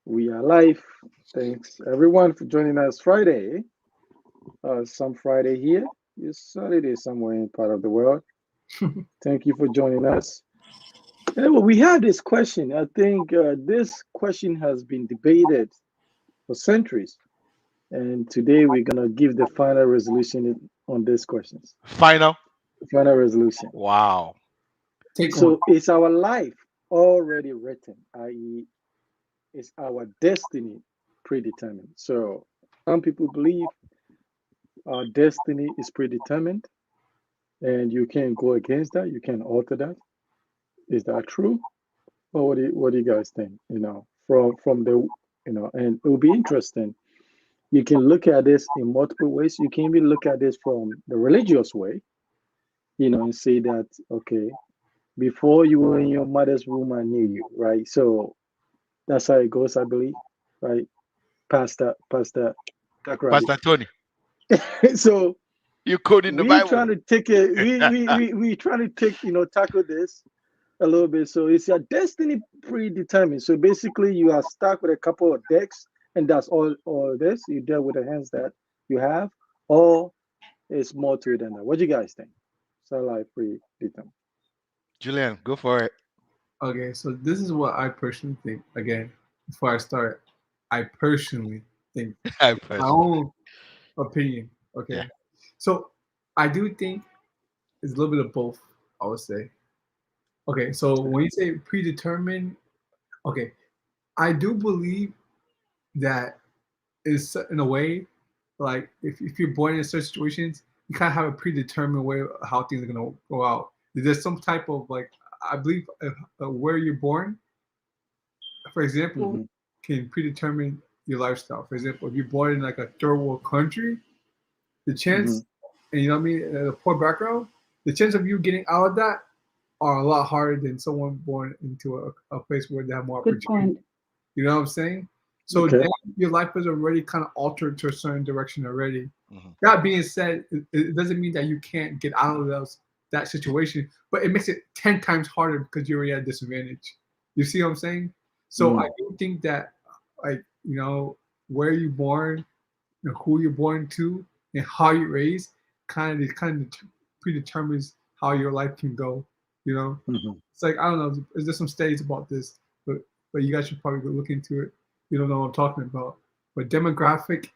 We are live. Thanks everyone for joining us Friday. Some Friday here. It's Saturday somewhere in part of the world. Thank you for joining us. Well, we have this question. I think this question has been debated for centuries, and today we're gonna give the final resolution on these questions. Final. Final resolution. Wow. Take one. So, is our life already written? I.e., is our destiny predetermined? So, some people believe our destiny is predetermined and you can't go against that, you can't alter that. Is that true? Or what do you guys think? From the and it will be interesting. You can look at this in multiple ways. You can even look at this from the religious way, and say that, okay, before you were in your mother's womb, I knew you, right? So that's how it goes, I believe, right? Pastor Kakradi. Pastor Tony, So you quote in the we Bible. trying to take it, we trying to take, tackle this a little bit. So it's your destiny predetermined. So basically you are stuck with a couple of decks and that's all this. You deal with the hands that you have, or it's more to it than that. What do you guys think? So like predetermined. Julian, go for it. Okay, so this is what I personally think. Again, before I start, I personally think I my personally. own opinion. Yeah. Okay, so I do think it's a little bit of both. I would say. Okay, so when you say predetermined, okay, I do believe that is in a way, like if you're born in certain situations, you kind of have a predetermined way of how things are gonna go out. There's some type of like I believe where you're born, for example, Mm-hmm. can predetermine your lifestyle. For example, if you're born in like a third world country, the Mm-hmm. chance, and you know what I mean, a poor background, the chance of you getting out of that are a lot harder than someone born into a place where they have more Good opportunity. point. You know what I'm saying? So Okay. then your life is already kind of altered to a certain direction already. Hmm. That being said, it doesn't mean that you can't get out of that situation, but it makes it 10 times harder because you're already at a disadvantage. You see what I'm saying? So I Mm. do think that, like, where you're born, who you're born to, and how you're raised kind of predetermines how your life can go. You know, Mm-hmm. it's like I don't know. There's some studies about this, but you guys should probably go look into it. You don't know what I'm talking about. But demographic,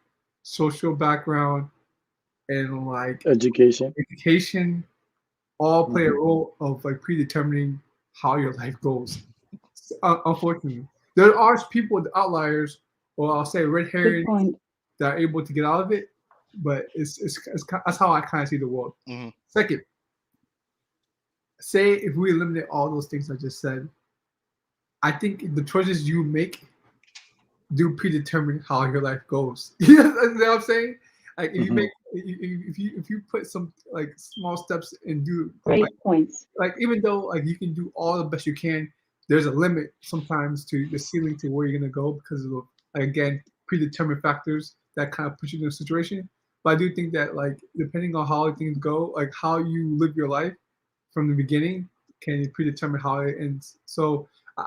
social background, and like Education. education all play a Mm-hmm. role of like predetermining how your life goes. Unfortunately, there are people, the outliers, or I'll say red Good herrings, point. that are able to get out of it. But that's how I kind of see the world. Hmm. Second, say if we eliminate all those things I just said, I think the choices you make do predetermine how your life goes. You know what I'm saying? Like if you Mm-hmm. make if you put some like small steps and do Great points. like even though like you can do all the best you can, there's a limit sometimes to the ceiling to where you're gonna go because of like, again predetermined factors that kind of put you in a situation. But I do think that like depending on how things go, like how you live your life from the beginning can predetermine how it ends. So I,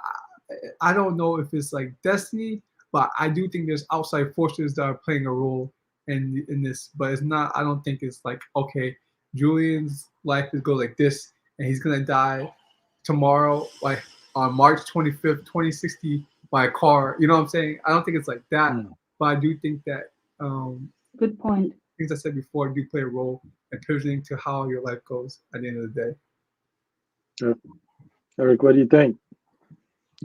I don't know if it's like destiny, but I do think there's outside forces that are playing a role in this. But it's not. I don't think it's like okay, Julian's life is go like this, and he's gonna die tomorrow, like on March 25th, 2060, by a car. You know what I'm saying? I don't think it's like that, Mm. but I do think that Good point. things I said before do play a role in pivoting to how your life goes at the end of the day. Yeah. Eric, what do you think?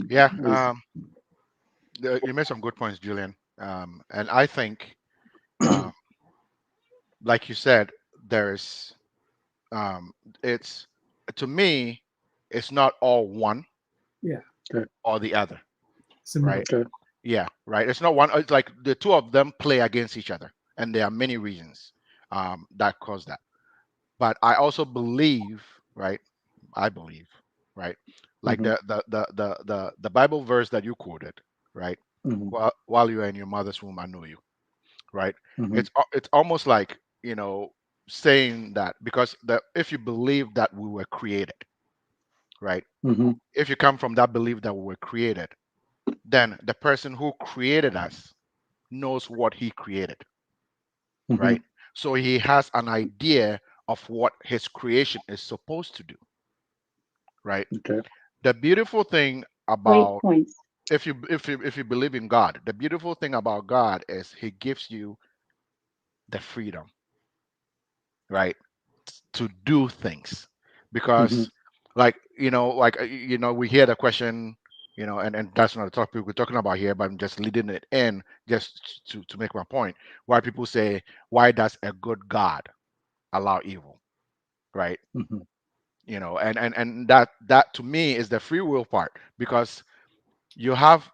Yeah. Is You made some good points, Julian. And I think, um, like you said, there's it's to me, it's not all one Yeah, okay? or the other, similar. right? Okay. Yeah, right. It's not one. It's like the two of them play against each other, and there are many reasons that cause that. But I also believe, right? I believe, right? Like Mm-hmm. the Bible verse that you quoted, right? Mm-hmm. While you are in your mother's womb, I know you, right? Mm-hmm. It's almost like saying that because if you believe that we were created, right? Mm-hmm. If you come from that belief that we were created, then the person who created us knows what he created, Hmm. right? So he has an idea of what his creation is supposed to do, right? Okay. The beautiful thing Great about, points. if you believe in God, the beautiful thing about God is he gives you the freedom, right, to do things. Hmm. Because, like, we hear the question, and that's not the topic we're talking about here, but I'm just leading it in just to make my point. Why people say, why does a good God allow evil, right? Hmm. And that to me is the free will part, because you have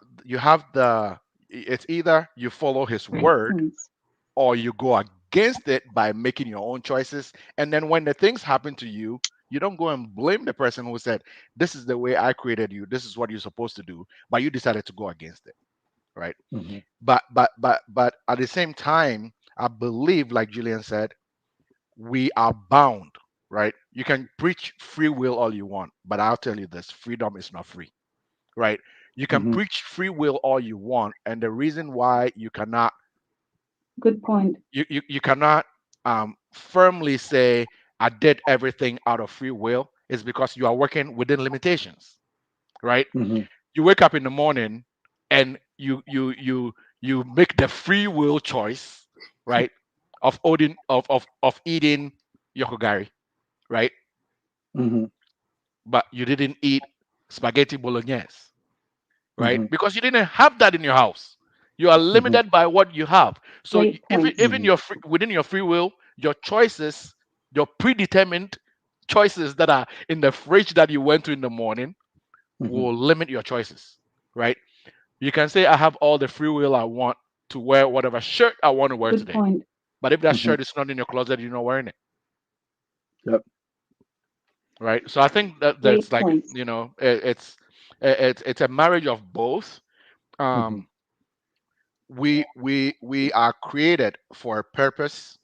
the, it's either you follow his Great word points. or you go against it by making your own choices. And then when the things happen to you, you don't go and blame the person who said, this is the way I created you, this is what you're supposed to do, but you decided to go against it, right? Hmm. But at the same time, I believe, like Julian said, we are bound, right? You can preach free will all you want, but I'll tell you this: freedom is not free, right? You can Hmm. preach free will all you want, and the reason why you cannot, Good point. you cannot firmly say I did everything out of free will is because you are working within limitations, right? Hmm. You wake up in the morning and you make the free will choice, right, of eating yokogari, right? Hmm. But you didn't eat spaghetti bolognese, right? Hmm. Because you didn't have that in your house. You are Hmm. limited by what you have. So Great points. even Hmm. your within your free will, your choices, your predetermined choices that are in the fridge that you went to in the morning Hmm. will limit your choices, right? You can say I have all the free will I want to wear whatever shirt I want to wear Good today. point. But if that Hmm. shirt is not in your closet, you're not wearing it, Yep. right? So I think that that's Great like, points. it's a marriage of both. Hmm. Um, we are created for a purpose,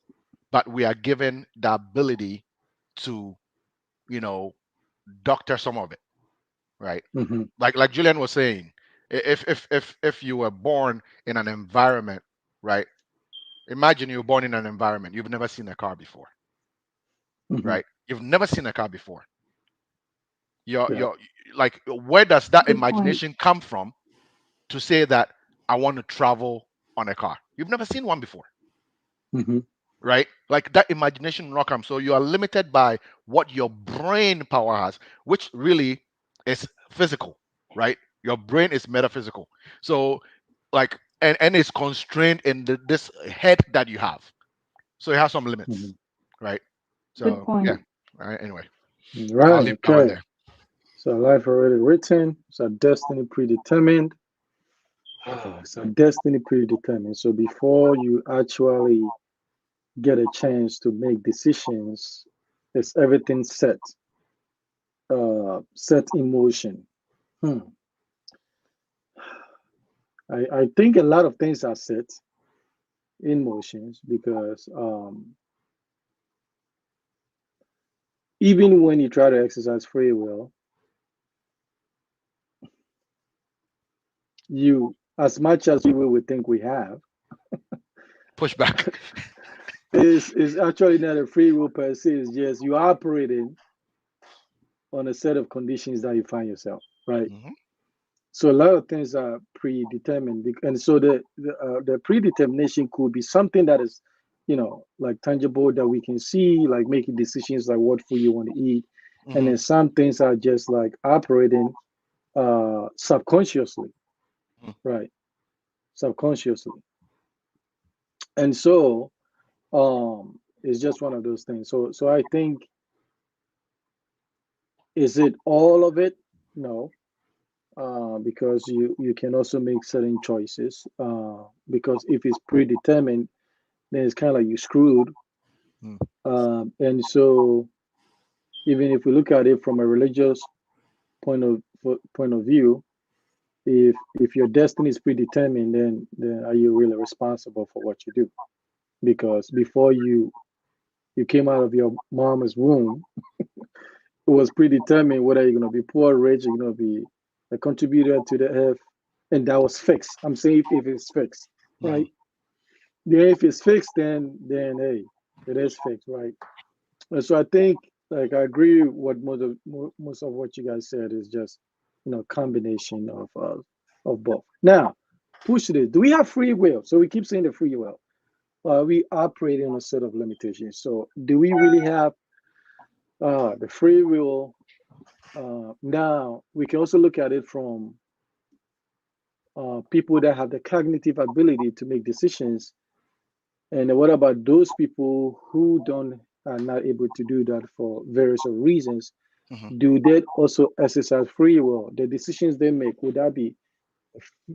but we are given the ability to, you know doctor some of it, right? Hmm. Like Julian was saying, if you were born in an environment, right? Imagine you were born in an environment you've never seen a car before, Hmm. right? You've never seen a car before. Yeah. Your Like, where does that Good point. imagination come from to say that I want to travel on a car? You've never seen one before, Hmm. right? Like, that imagination will not come. So you are limited by what your brain power has, which really is physical, right? Your brain is metaphysical. So, like, and it's constrained in this head that you have. So it has some Hmm. limits, right? Good So yeah. point. All right. Anyway, I'll Right. leave that one Okay. there. So life already written. So destiny predetermined. So destiny predetermined. So before you actually get a chance to make decisions, it's everything set, set in motion. Hmm. I think a lot of things are set in motions because even when you try to exercise free will, you, as much as we would think we have, Push back. is actually not a free will per se. It's just you operating on a set of conditions that you find yourself, right? Hmm. So a lot of things are predetermined, and so the predetermination could be something that is, like tangible that we can see, like making decisions like what food you want to eat, and Hmm. then some things are just like operating subconsciously, right? Subconsciously, and so it's just one of those things. So I think, is it all of it? No, because you can also make certain choices. Because if it's predetermined, then it's kind of like you screwed. And so even if we look at it from a religious point of view, if your destiny is predetermined, then are you really responsible for what you do? Because before you came out of your mom's womb, it was predetermined whether you're going to be poor, rich, you're going to be a contributor to the earth, and that was fixed. I'm saying if it's fixed, Hmm. right? Then if it's fixed, then hey, it is fixed, right? And so I think, like, I agree with what most of what you guys said is just, combination of both. Now, push it. Do we have free will? So we keep saying the free will. We operate in a set of limitations. So do we really have the free will? Now we can also look at it from people that have the cognitive ability to make decisions. And what about those people who don't are not able to do that for various reasons? Hmm. Do they also exercise free will? The decisions they make, would that be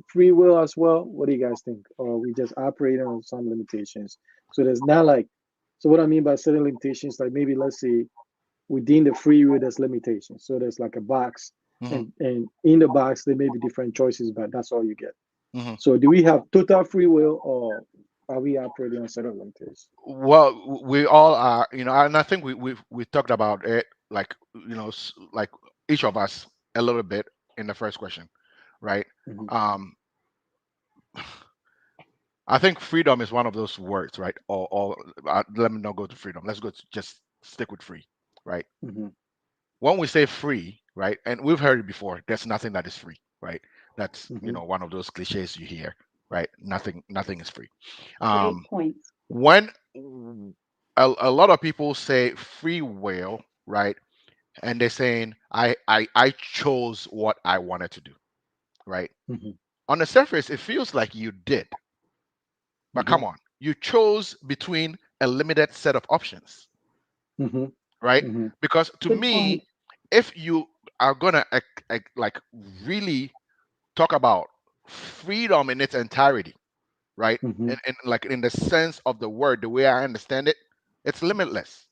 free will as well? What do you guys think? Or we just operate on some limitations? So there's not like, so what I mean by certain limitations, like maybe let's say within the free will, there's limitations. So there's like a box, Hmm. and in the box there may be different choices, but that's all you get. Hmm. So do we have total free will, or are we operating on certain limitations? Well, we all are, and I think we talked about it, like, like each of us a little bit in the first question, right? Hmm. Um, I think freedom is one of those words, right? Or let me not go to freedom. Let's go to just stick with free, right? Hmm. When we say free, right, and we've heard it before, there's nothing that is free, right? That's Hmm. one of those cliches you hear, right? Nothing is free. Great Um, points. when a lot of people say free will, right, and they're saying I chose what I wanted to do, right? Hmm. On the surface, it feels like you did, but Hmm. come on, you chose between a limited set of options, Hmm. right? Hmm. Because to Good me, point. if you are gonna like really talk about freedom in its entirety, right? Hmm. And like in the sense of the word, the way I understand it, it's limitless,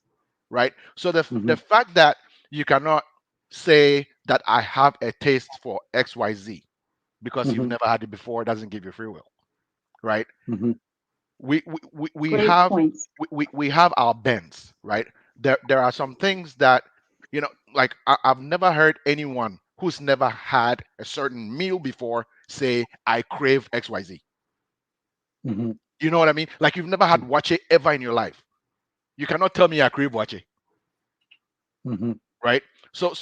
right? So the Hmm. fact that you cannot say that I have a taste for XYZ because you've Hmm. never had it before doesn't give you free will, right? Hmm. We Great have points. we have our bends, right? There are some things that like I've never heard anyone who's never had a certain meal before say I crave XYZ. Hmm. You know what I mean? Like you've never had wache ever in your life. You cannot tell me I crave wache, Hmm. right? Good So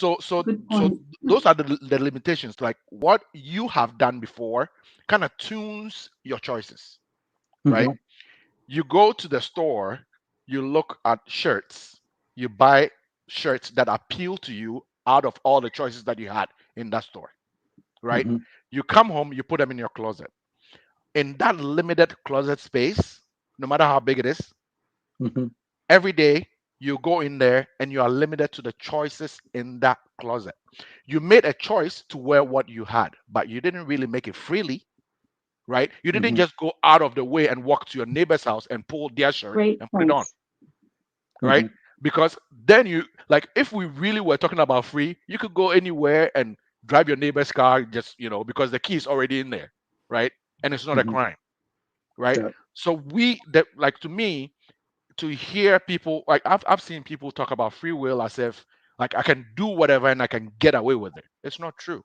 point. those are the limitations. Like what you have done before kind of tunes your choices, right? Hmm. You go to the store, you look at shirts, you buy shirts that appeal to you out of all the choices that you had in that store, right? Hmm. You come home, you put them in your closet. In that limited closet space, no matter how big it is, Hmm. every day you go in there and you are limited to the choices in that closet. You made a choice to wear what you had, but you didn't really make it freely, right? You didn't Hmm. just go out of the way and walk to your neighbor's house and pull their shirt Great and put it on, points. right? Hmm. Because then you like if we really were talking about free, you could go anywhere and drive your neighbor's car just because the key is already in there, right? And it's not a Hmm. crime, right? Yeah. So we that like to me to hear people like I've seen people talk about free will as if like I can do whatever and I can get away with it. It's not true.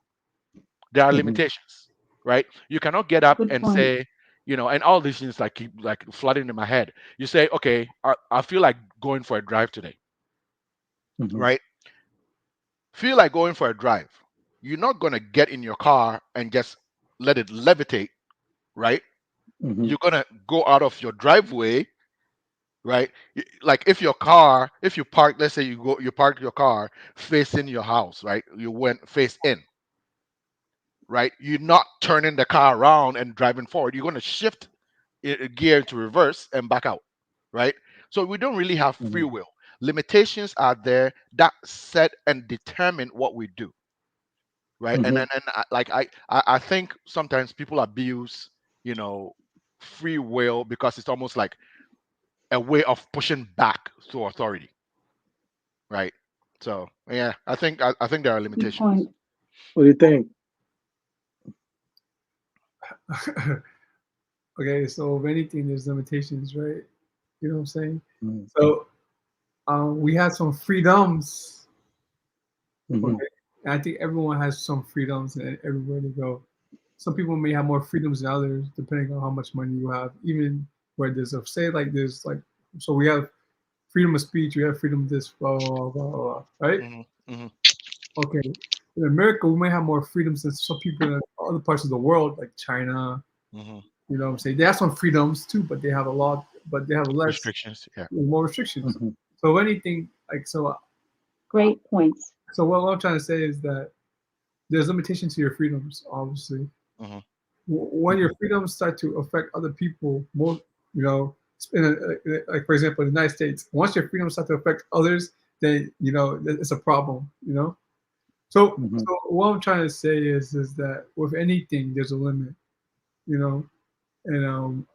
There are Hmm. limitations, right? You cannot get up Good and point. say, and all these things like keep like flooding in my head. You say, okay, I feel like going for a drive today, Hmm. right? Feel like going for a drive. You're not gonna get in your car and just let it levitate, right? Hmm. You're gonna go out of your driveway, right? Like if you park, let's say you park your car facing your house, right? You went face in, right? You're not turning the car around and driving forward. You're gonna shift gear to reverse and back out, right? So we don't really have free Hmm. will. Limitations are there that set and determine what we do, right? And Hmm. then and like I think sometimes people abuse, you know, free will because it's almost like a way of pushing back to authority, right? So yeah, I think there are Good limitations. point. What do you think? Okay, so of anything, there's limitations, right? You know what I'm saying? Hmm. So we have some freedoms. Hmm. Okay, and I think everyone has some freedoms and everywhere to go. some people may have more freedoms than others depending on how much money you have. Even where there's a say like there's like so we have freedom of speech, we have freedom of this, blah blah blah blah, blah, right? Hmm. Hmm. Okay. In America, we might have more freedoms than some people in other parts of the world, like China. Hmm. You know what I'm saying? They have some freedoms too, but they have a lot, but they have less, Restrictions. Yeah. more restrictions. Mhm. So if anything, like Great points. so what I'm trying to say is that there's limitation to your freedoms, obviously. Hmm. When your freedoms start to affect other people, more, you know, like for example, in the United States, once your freedoms start to affect others, then you know it's a problem. You know, Mhm. so what I'm trying to say is that with anything, there's a limit. You know, and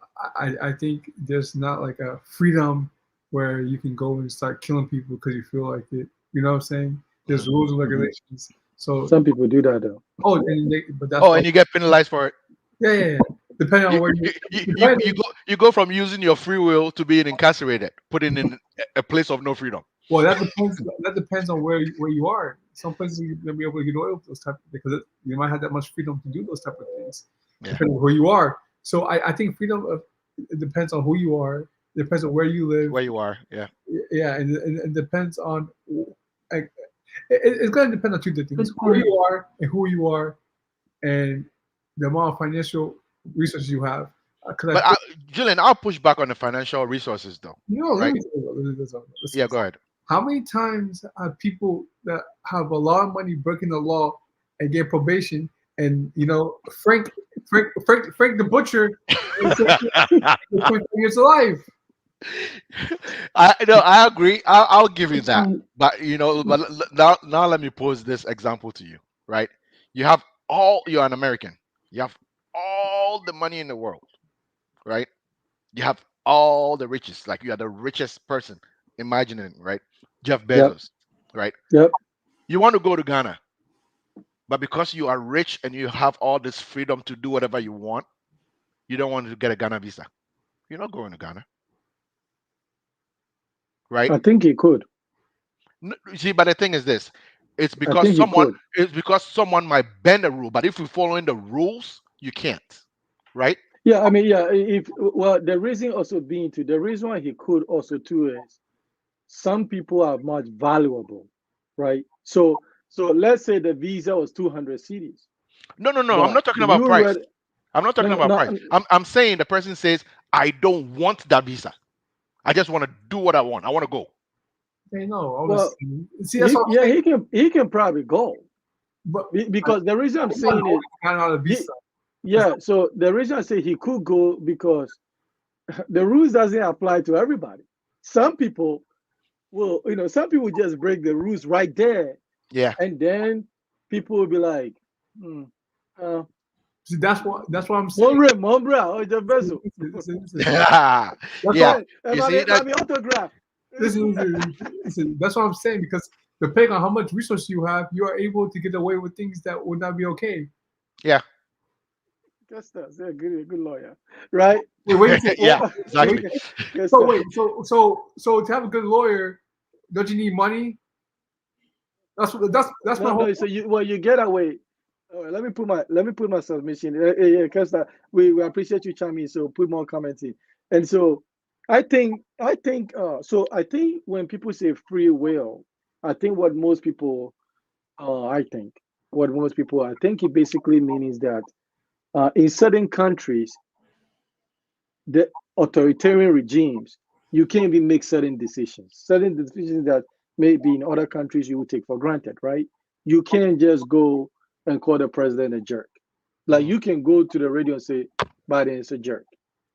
I think there's not like a freedom where you can go and start killing people because you feel like it. You know what I'm saying? There's Hmm. rules and Mhm. regulations. So Some people do that though. but that's Oh, why and you get penalized for it. yeah, yeah, yeah. Depending on You, where you, you depending go from using your free will to being incarcerated, putting in a place of no freedom. well that depends on where you are. Some places you'll be able to get away with those type because you might have that much freedom to do those type of things, Yeah. depending on where you are. So I think freedom it depends on who you are, it depends on where you live, Where you are. Yeah. yeah, and it depends on like it's going to depend on two different things: Good where point. you are and who you are, and the amount of financial resources you have. Because I But feel Julian, I'll push back on the financial resources though. you know, let Right? me tell you, listen, Yeah. Go ahead. how many times have people that have a lot of money breaking the law and get probation, and you know Frank the butcher is 25 years alive? I agree. I'll give you Good that. point. But now let me pose this example to you. Right? You have you're an American. You have all the money in the world. Right? You have all the riches. Like you are the richest person imagining. Right? Jeff Yep. Bezos. Right? Yep. You want to go to Ghana, but because you are rich and you have all this freedom to do whatever you want, you don't want to get a Ghana visa. You're not going to Ghana. Right? I think he could. See, but the thing is this: I think he could. it's because someone might bend the rule, but if you're following the rules, you can't, right? Yeah, I mean, yeah. If well, the reason also being too, the reason why he could also too is some people are much valuable, right? So let's say the visa was 200 cities, No, no, no. I'm but not talking about you price. read I'm not no talking no about price. no. I'm saying the person says, I don't want that visa. I just want to do what I want. I want to go. They know, Well, obviously. See, that's what I'm yeah, saying. he can probably go But because the reason I'm I'm not saying going is to Canada he visa. It's yeah. So the reason I say he could go because the rules doesn't apply to everybody. Some people will, some people just break the rules right there, Yeah. and then people will be like, hmm, uh, see, that's what I'm saying. Mombre, Mombre, oh, the vessel. Listen. That's Yeah. what Hey, You see that? my autograph. That's what I'm saying because depending on how much resource you have, you are able to get away with things that would not be okay. Yeah. Guess that's a good lawyer, right? Wait, you say, Yeah. Well, wait. Exactly. guess So that. wait, so to have a good lawyer, don't you need money? That's my No, whole no. So you get away. All right, let me put my submission. Yeah, Kesta, we appreciate you chiming in. So put more comments in. And so I think when people say free will, I think what most people I think I think it basically means that in certain countries, the authoritarian regimes, you can't even make certain decisions. Certain decisions that maybe in other countries you would take for granted, right? You can't just go and call the president a jerk. Like Hmm. you can go to the radio and say Biden is a jerk,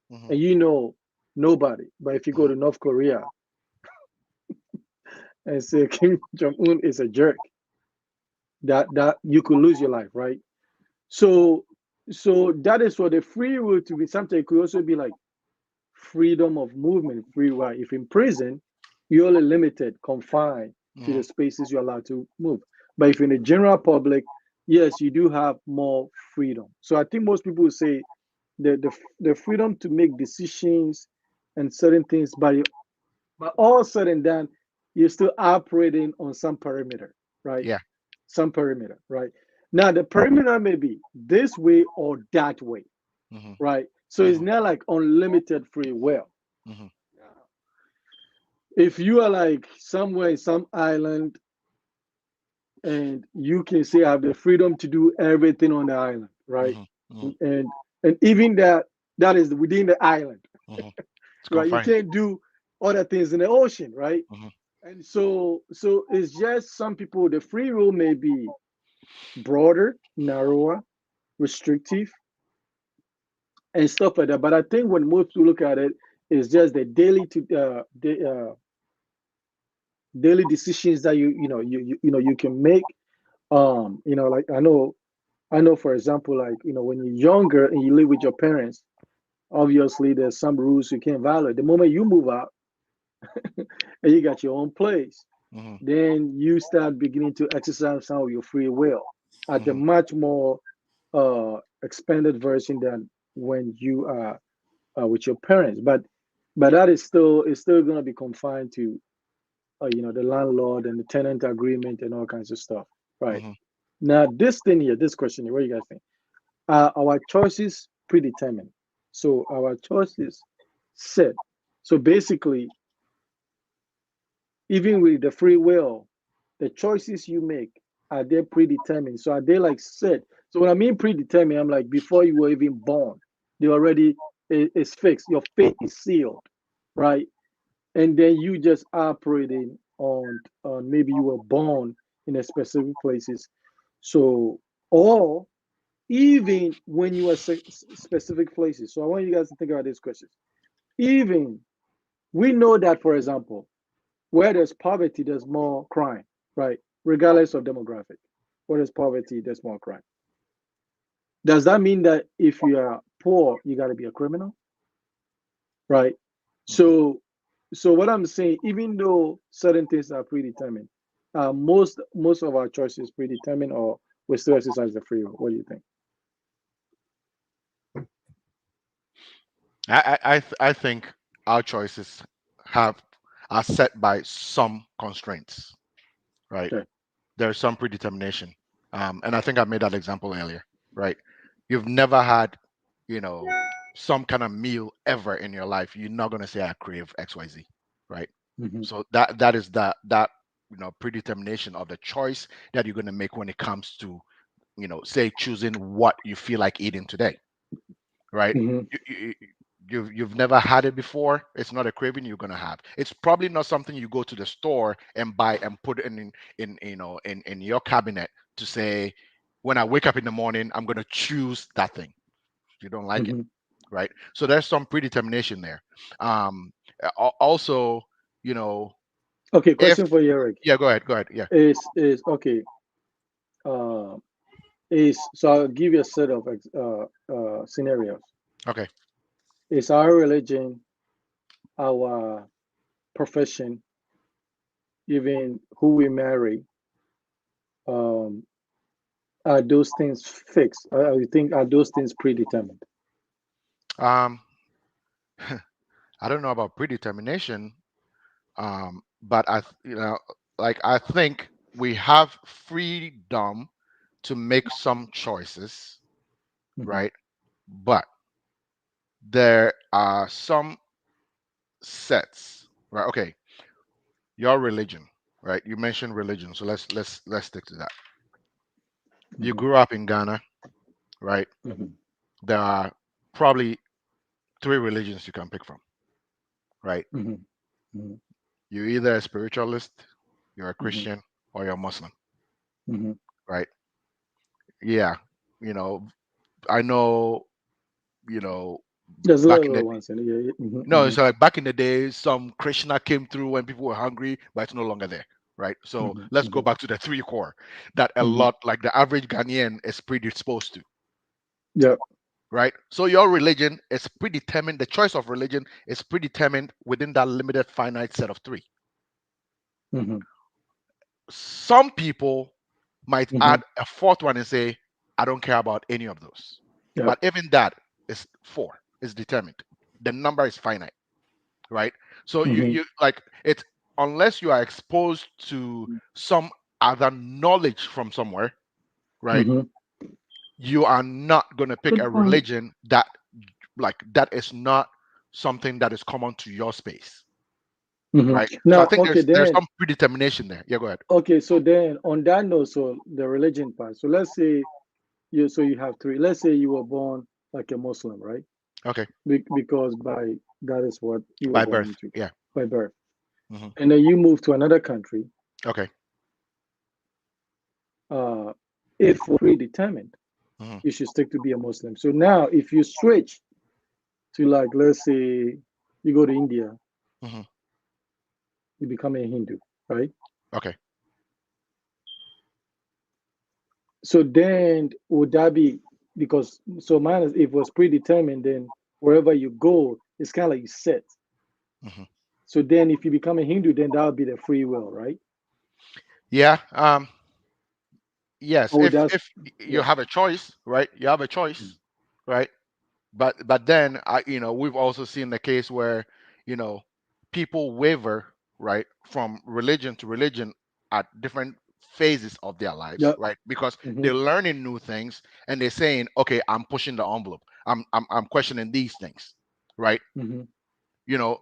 Hmm. and nobody. But if you go to North Korea and say Kim Jong Un is a jerk, that you could lose your life, right? So so that is what the free will to be something. It could also be like freedom of movement, free right. If in prison, you're only limited, confined to Hmm. the spaces you're allowed to move. But if in the general public, yes, you do have more freedom. So I think most people would say the freedom to make decisions and certain things, but all said and done, you're still operating on some perimeter, right? Yeah. Some perimeter, right? Now the perimeter may be this way or that way, Hmm. right? So it's Hmm. not like unlimited free will. Hmm. If you are like somewhere in some island and you can say I have the freedom to do everything on the island, right? Hmm. Hmm. And and even that is within the island, Hmm. It's right? You confined. can't do other things in the ocean, right? Hmm. And so it's just some people the free will may be broader, narrower, restrictive, and stuff like that. But I think when most people look at it, it's just the daily decisions that you can make. Like I know for example, like when you're younger and you live with your parents, obviously there's some rules you can't violate. The moment you move out and you got your own place, Hmm. then you start beginning to exercise some of your free will at a Hmm. much more expanded version than when you are with your parents. But that is still going to be confined to the landlord and the tenant agreement and all kinds of stuff, right? Hmm. Now this thing here, this question here, what do you guys think? Are our choices predetermined? So our choices set. So basically, even with the free will, the choices you make, are they predetermined? So are they like set? So when I mean predetermined, I'm like before you were even born, they already is fixed. Your fate is sealed, right? And then you just operating on maybe you were born in a specific places. So or even when you are specific places. So I want you guys to think about these questions. Even we know that, for example, where there's poverty, there's more crime, right? Regardless of demographic. Where there's poverty, there's more crime. Does that mean that if you are poor, you got to be a criminal, right? Hmm. So what I'm saying, even though certain things are predetermined, most of our choices predetermined, or we still exercise the free will. What do you think? I think our choices have are set by some constraints, right? Okay. There's some predetermination, and I think I made that example earlier, right? You've never had, you know, some kind of meal ever in your life. You're not gonna say I crave XYZ, right? Hmm. So that is that predetermination of the choice that you're gonna make when it comes to say choosing what you feel like eating today, right? Hmm. You've never had it before. It's not a craving you're gonna have. It's probably not something you go to the store and buy and put in your cabinet to say, when I wake up in the morning, I'm gonna choose that thing. You don't like it, Hmm. right? So there's some predetermination there. Um, Also, you know, Okay, if question for you, Eric. yeah, go ahead. Yeah, Is okay. Uh, is so I'll give you a set of scenarios. okay. Is our religion, our profession, even who we marry, um, are those things fixed? I think are those things predetermined? Um, I don't know about predetermination, but like I think we have freedom to make some choices, Hmm. right? But there are some sets, right? Okay, your religion, right? You mentioned religion, so let's stick to that. You Hmm. grew up in Ghana, right? Hmm. There are probably three religions you can pick from, right? Hmm. Hmm. You're either a spiritualist, you're a Hmm. Christian, or you're a Muslim, Hmm. right? Yeah, you know, I know, you know, There's a back in little the ones in it. Yeah. no, Hmm. it's like back in the day, some Krishna came through when people were hungry, but it's no longer there, right? So Hmm. let's go Hmm. back to the three core that a Hmm. lot, like the average Ghanaian, is predisposed to, Yeah. right? So your religion is predetermined. The choice of religion is predetermined within that limited finite set of three. Hmm. Some people might Hmm. add a fourth one and say, I don't care about any of those. Yeah. But even that is four, is determined. The number is finite, right? So Hmm. you like it unless you are exposed to some other knowledge from somewhere, right? Mm-hmm. You are not going to pick Good a point. religion that that is not something that is common to your space, Mm-hmm. right? So I Now, think okay, there's then, some predetermination there. Yeah, go ahead. okay, so then on that note, so the religion part. So let's say you have three. Let's say you were born like a Muslim, right? Okay, Because by that is what you were by born birth. into Yeah. by birth, Hmm. and then you move to another country. Okay. Uh, if predetermined, Hmm. you should stick to be a Muslim. So now, if you switch to like, let's say you go to India, Hmm. you become a Hindu, right? Okay. So then would that be because so mine is if it was predetermined, then wherever you go, it's kind of like you set. Hmm. So then if you become a Hindu, then that would be the free will, right? Yeah. Yes. Oh, If that's you yeah. have a choice, right? You have a choice, right? But then we've also seen the case where you know people waver, right, from religion to religion at different phases of their lives, Yeah. right, because Mm-hmm. they're learning new things and they're saying, okay, I'm pushing the envelope, I'm questioning these things, right? Mm-hmm.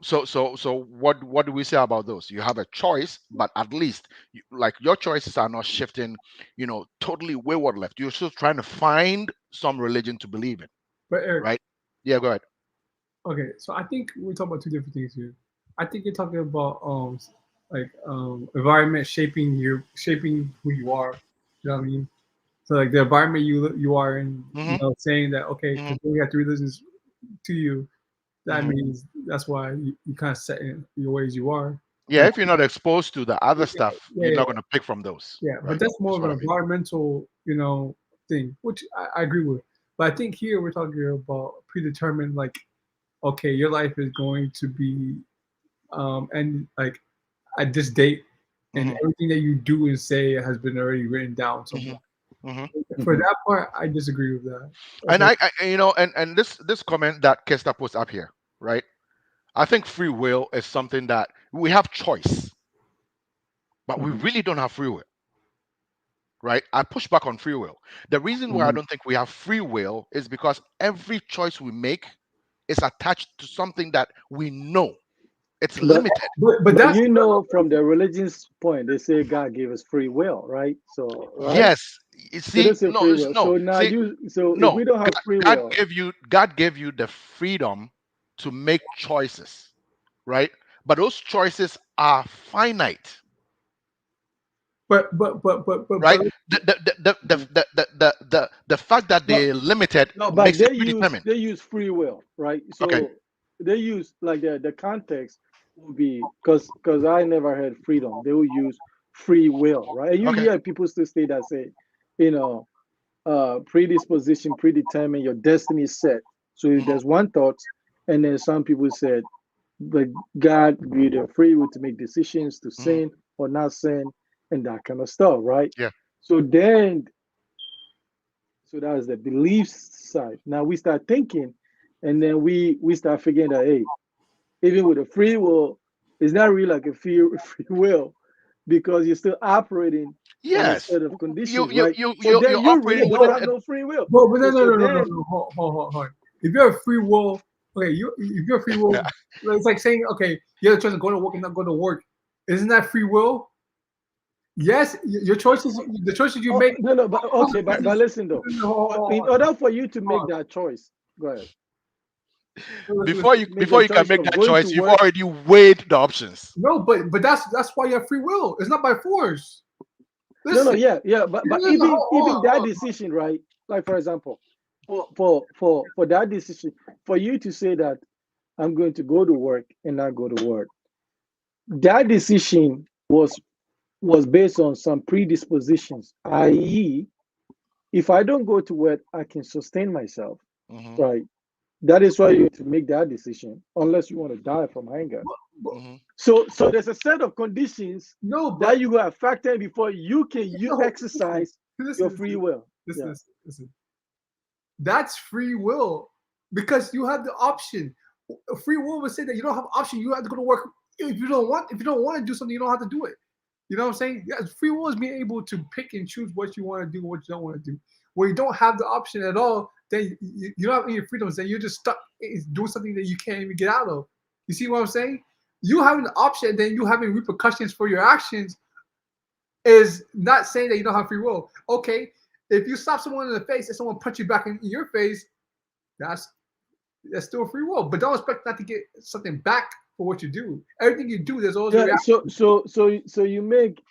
So what do we say about those? You have a choice, but at least like your choices are not shifting, totally wayward left. You're still trying to find some religion to believe in, But Eric, right? Yeah, go ahead. okay, so I think we're talking about two different things here. I think you're talking about like environment shaping who you are. You know what I mean? So like the environment you are in, Hmm. saying that okay, Hmm. because you have three religions to you, that Hmm. means that's why you kind of set in your ways you are. Yeah, And if you're not exposed to the other yeah, stuff, yeah, you're not yeah, going to pick from those, yeah. But right? that's more That's of what an I mean. environmental, thing, which I agree with. But I think here we're talking about predetermined, like okay, your life is going to be and like at this date, and Hmm. everything that you do and say has been already written down Hmm. somewhere. Hmm. For Mm-hmm. that part, I disagree with that. I And think, and this comment that Kesta puts up here, right? I think free will is something that we have choice, but we Mm-hmm. really don't have free will, right? I push back on free will. The reason why I Mm-hmm. don't think we have free will is because every choice we make is attached to something that we know it's But limited. but but that's you know, from the religion's point, they say God gave us free will, right? So right. Yes, you So see, they say no, free will. no, So now see, so if no. we don't have free God will, gave you the freedom to make choices, right? But those choices are finite, but right? The fact that no, they're limited no, but makes it predetermined. they use free will, right? Okay. So they use like the context will be because I never heard freedom. They will use free will, right? And you Okay. hear people still say that say, you know, predisposition, predetermined, your destiny is set. So Hmm. there's one thought, and then some people said, but God gave you the free will to make decisions to Hmm. sin or not sin, and that kind of stuff, right? Yeah. So then, so that's the belief side. Now we start thinking, and then we start figuring that hey, even with a free will, it's not really like a free will because you're still operating on a Yes. set of conditions, right? So You're then you really operating don't within have no free will. but no So no so no no no then no hold. If you have free will, okay, you if you have free will, it's like saying okay, you have the choice to go to work and not go to work. Isn't that free will? Yes, your choices, the choices you oh make, no, but okay, but consequences. listen though. No, hold But on, in hold order for you to on. make that choice, go ahead. before you Make before the you can choice make of that going to choice, you've work. already weighed the options. No, but that's why you have free will. It's not by force. No, Listen, yeah, but no, no, even that hold on. decision, right? Like for example, for that decision, for you to say that I'm going to go to work and not go to work, that decision was based on some predispositions, i.e., if I don't go to work, I can sustain myself, Hmm. right? That is why you have to make that decision, unless you want to die from hunger. But- Hmm. So there's a set of conditions No, that but you have factored before you no, exercise your free will. Yeah. listen. That's free will because you have the option. Free will would say that you don't have option. You have to go to work if you don't want. If you don't want to do something, you don't have to do it. You know what I'm saying? Yeah, free will is being able to pick and choose what you want to do and what you don't want to do. When you don't have the option at all, then you don't have any freedoms. Then you're just stuck doing something that you can't even get out of. You see what I'm saying? You having the option, then you having repercussions for your actions is not saying that you don't have free will. Okay, if you slap someone in the face and someone punch you back in your face, that's still free will. But don't expect not to get something back for what you do. Everything you do, there's always a Yeah. reaction. So you make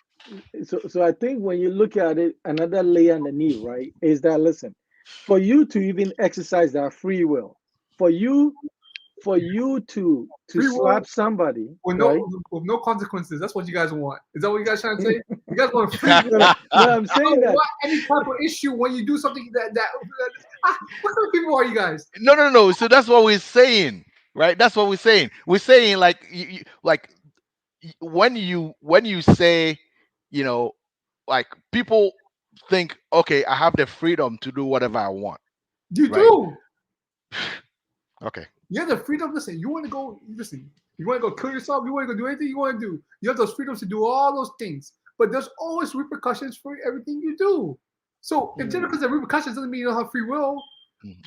so I think when you look at it, another layer underneath, right, is that listen, for you to even exercise that free will, for you for you to Free will slap somebody, with right? no consequences. That's what you guys want. Is that what you guys trying to say? You guys want free will. No, no, I'm I saying don't that. want any type of issue when you do something what kind of people are you guys? No. So that's what we're saying, right? That's what we're saying. We're saying like like when you say, you know, like people think, okay, I have the freedom to do whatever I want, You right? do. Okay. You have the freedom. Listen, you want to go. Listen, you want to go kill yourself. You want to go do anything you want to do. You have those freedoms to do all those things. But there's always repercussions for everything you do. So if just Mm. because there are repercussions doesn't mean you don't have free will.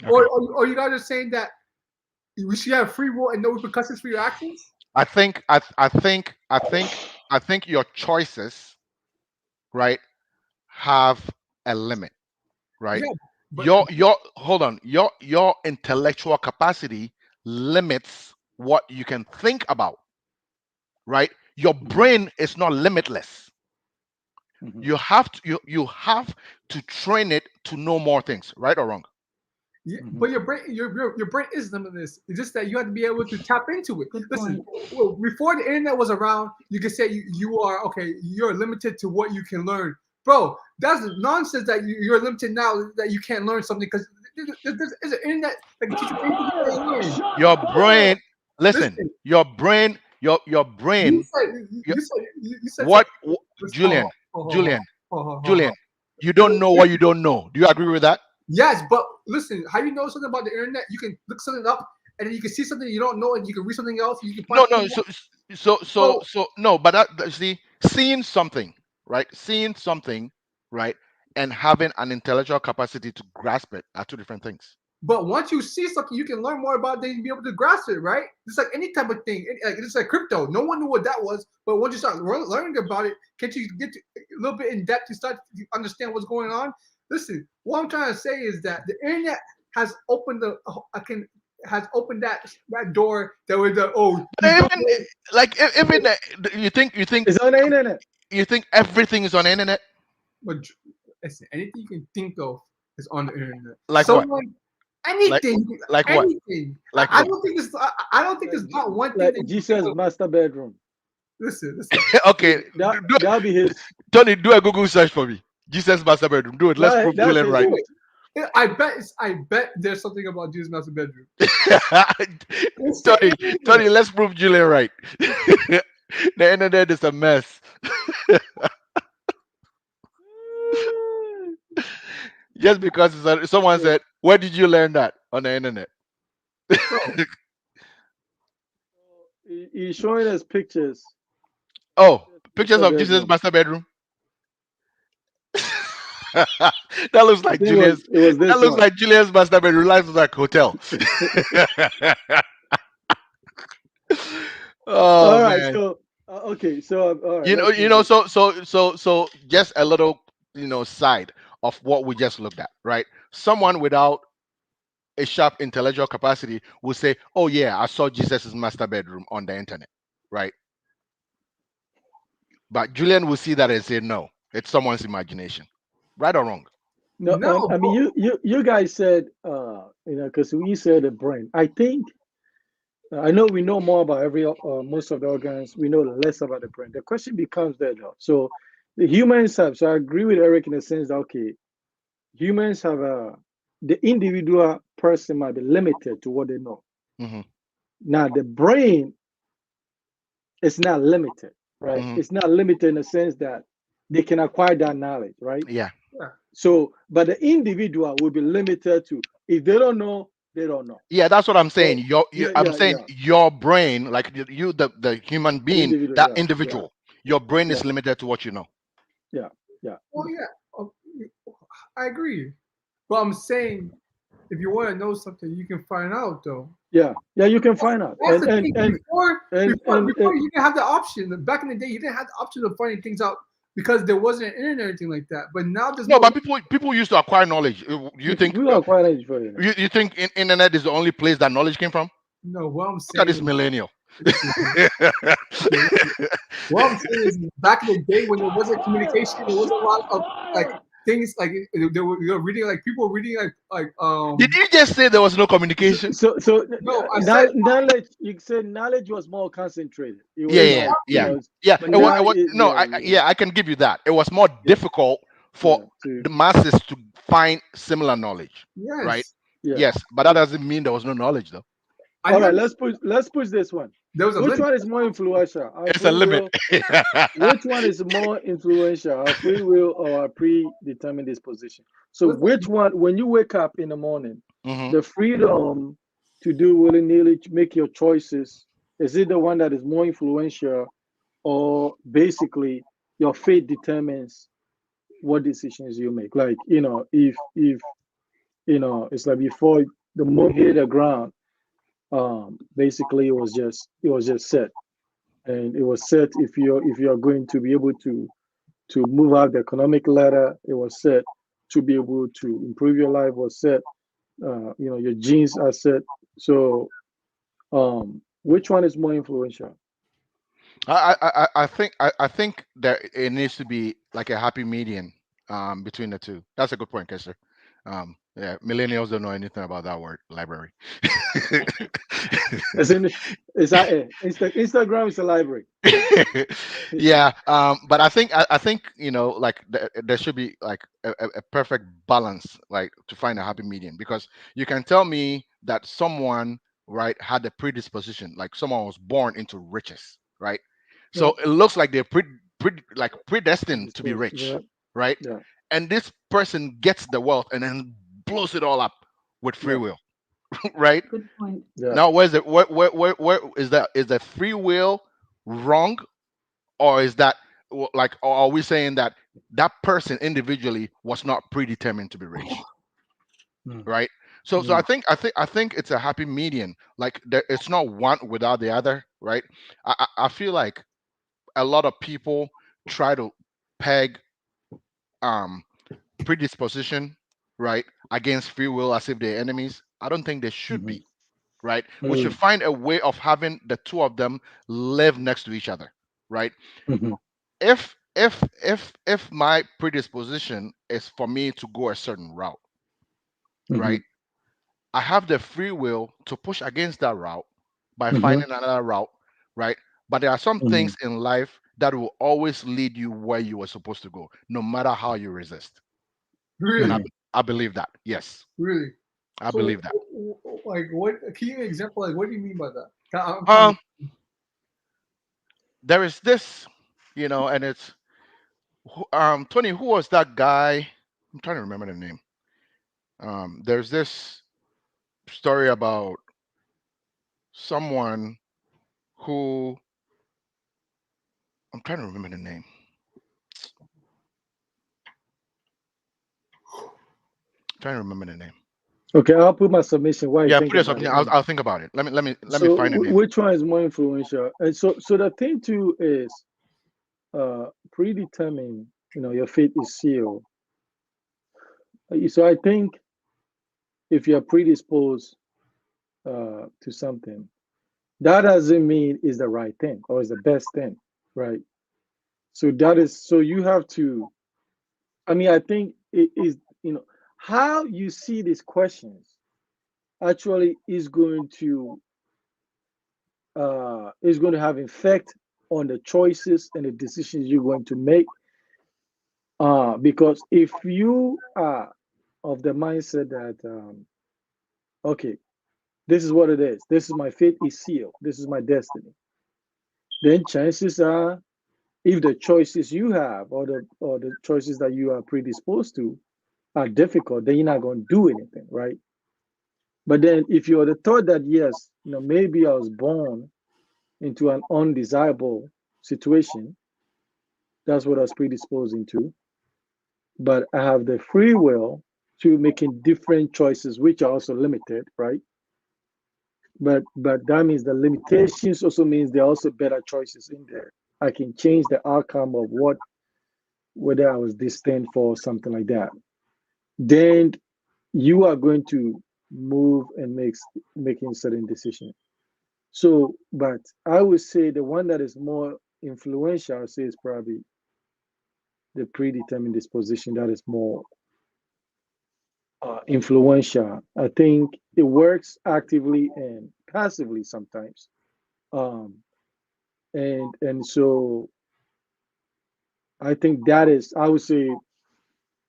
Okay. Or you guys are saying that we should have free will and no repercussions for your actions? I think your choices, right, have a limit, right? Yeah, but Your hold on, your intellectual capacity limits what you can think about, right? Your Mhm, brain is not limitless. mhm, You have to train it to know more things, right or wrong? yeah, mhm, but your brain is limitless. It's just that you have to be able to tap into it. Good Listen, point. well, before the internet was around, you could say you are okay. You're limited to what you can learn, bro. That's nonsense that you're limited now that you can't learn something because there's an internet that can teach you anything you can learn. Your brain, listen, Listen, your you brain, said your, you said what, something. Listen, Julian, Julian, hold Julian, on. you don't know what you don't know. Do you agree with that? Yes, but listen, how you know something about the internet? You can look something up and then you can see something you don't know and you can read something else and you can find No, something else. Bro, no, but see, seeing something, right? Seeing something, right, and having an intellectual capacity to grasp it are two different things. but once you see something, you can learn more about it and be able to grasp it, right? It's like any type of thing. Like it's like crypto. No one knew what that was, but once you start learning about it, can't you get a little bit in depth to start to understand what's going on? Listen, what I'm trying to say is that the internet has opened I can has opened that door that was But you don't even know. like even It's on the internet. you think everything is on the internet? But listen, anything you can think of is on the internet. Like what? Someone, Like anything, like what? anything. Like I what? don't think it's. I don't think Like, it's not one thing like that you can think Jesus' of. master bedroom. Listen. Okay, That'll be his. Tony, do a Google search for me. Jesus master bedroom. Do it. Let's prove That's Julian his right. Do gift. it. I bet there's something about Jesus' master bedroom. It's the Tony, internet. let's prove Julian right. The internet is a mess. Just because someone Yeah. said, "Where did you learn that?" On the internet. Bro, He's showing us pictures. Oh, pictures Master of Jesus bedroom. master bedroom. That looks I like think Julian's. it was That this looks one. like Julian's master bedroom. Life like hotel. Oh All right. man. So okay. So all right. Let's You move know, this. so just a little, side of what we just looked at, right? Someone without a sharp intellectual capacity will say, "Oh yeah, I saw Jesus's master bedroom on the internet," right? But Julian will see that and say, "No, it's someone's imagination," right or wrong? No, no, I mean you guys said because we said the brain. I think I know we know more about every most of the organs. We know less about the brain. The question becomes there though. So the humans have. So I agree with Eric in the sense that okay, humans have the individual person might be limited to what they know. Hmm. Now the brain is not limited, right? Hmm. It's not limited in the sense that they can acquire that knowledge, right? Yeah. yeah. So, but the individual will be limited to if they don't know, they don't know. Yeah, that's what I'm saying. So, yeah, I'm yeah, saying yeah. your brain, like the human The being, individual, that yeah, yeah. individual, your brain Yeah. is limited to what you know. Yeah. Yeah. Well, yeah, I agree. But I'm saying, if you want to know something, you can find out though. Yeah. Yeah. You can find out. That's the thing. Before, And you didn't have the option. Back in the day, you didn't have the option of finding things out because there wasn't an internet or anything like that. But now there's No, more. but people used to acquire knowledge. You think we are quite educated. you think internet is the only place that knowledge came from? No, what I'm Look at this saying. millennial. What I'm saying is, back in the day when there wasn't communication, there wasn't a lot of like things like they were reading, like people were reading Did you just say there was no communication? So No, I said knowledge. You said knowledge was more concentrated. It Yeah, was yeah, not, you yeah, know. yeah. But It now, was no, I can give you that. It was more yeah, difficult for yeah, to the masses to find similar knowledge, right? yes. yeah. Yes, but that doesn't mean there was no knowledge, though. I All right, never. let's push this one. There was a Which limit. one is more influential? Our It's a free limit. will. Which one is more influential? Our free will or our predetermined disposition? So Listen, which one, when you wake up in the morning, Hmm. the freedom to do willy-nilly, to make your choices, is it the one that is more influential, or basically your fate determines what decisions you make? Like, if it's like before the moon hit the ground, basically it was just set, and it was set if you're going to be able to move up the economic ladder. It was set to be able to improve your life. Was set. Your genes are set. So, which one is more influential? I think that it needs to be like a happy median between the two. That's a good point, Kester. Yeah, millennials don't know anything about that word library. As in, Instagram is a library. Yeah, but I think like there should be like a perfect balance, like to find a happy median, because you can tell me that someone, right, had a predisposition, like someone was born into riches, right? Yeah, So it looks like they're like predestined to be predisposed. rich, Yeah, right? yeah, And this person gets the wealth and then blows it all up with free yeah, will, right? Good point. yeah. Now, where's it? Where is the free will wrong, or is that like, or are we saying that that person individually was not predetermined to be rich, Mm, right? So mm, I think it's a happy median. Like it's not one without the other, right? I feel like a lot of people try to peg um predisposition, right, against free will as if they're enemies. I don't think they should mhm, be, right? We should mm, find a way of having the two of them live next to each other, right? mhm, If my predisposition is for me to go a certain route, right, mhm, I have the free will to push against that route by mhm, finding another route, right? But there are some mhm. things in life that will always lead you where you were supposed to go, no matter how you resist. And really, Mhm. I believe that. Yes, really. I So, believe that. like, what? Can you give an example? Like, what do you mean by that? I'm trying. Um, there is this, and it's Tony. Who was that guy? I'm trying to remember the name. There's this story about someone who I'm trying to remember the name. trying to remember the name. Okay, I'll put my submission while you Yeah, think put it about something. it. I'll think about it. Let me So, find the name. which one is more influential? And so the thing too is, predetermined. Your fate is sealed. So I think if you're predisposed to something, that doesn't mean is the right thing or is the best thing, right? So you have to. I mean, I think it is. How you see these questions actually is going to have effect on the choices and the decisions you're going to make. Because if you are of the mindset that, okay, this is what it is, this is my fate is sealed, this is my destiny, then chances are, if the choices you have or the choices that you are predisposed to are difficult, then you're not going to do anything, right? But then if you're the thought that, yes, maybe I was born into an undesirable situation, That's what I was predisposing to. But I have the free will to making different choices, which are also limited, right? But that means the limitations also means there are also better choices in there. I can change the outcome of what whether I was destined for something like that. Then you are going to move and making certain decisions. So, but I would say the one that is more influential, I would say, is probably the predetermined disposition that is more influential. I think it works actively and passively sometimes. Um, and so I think that is, I would say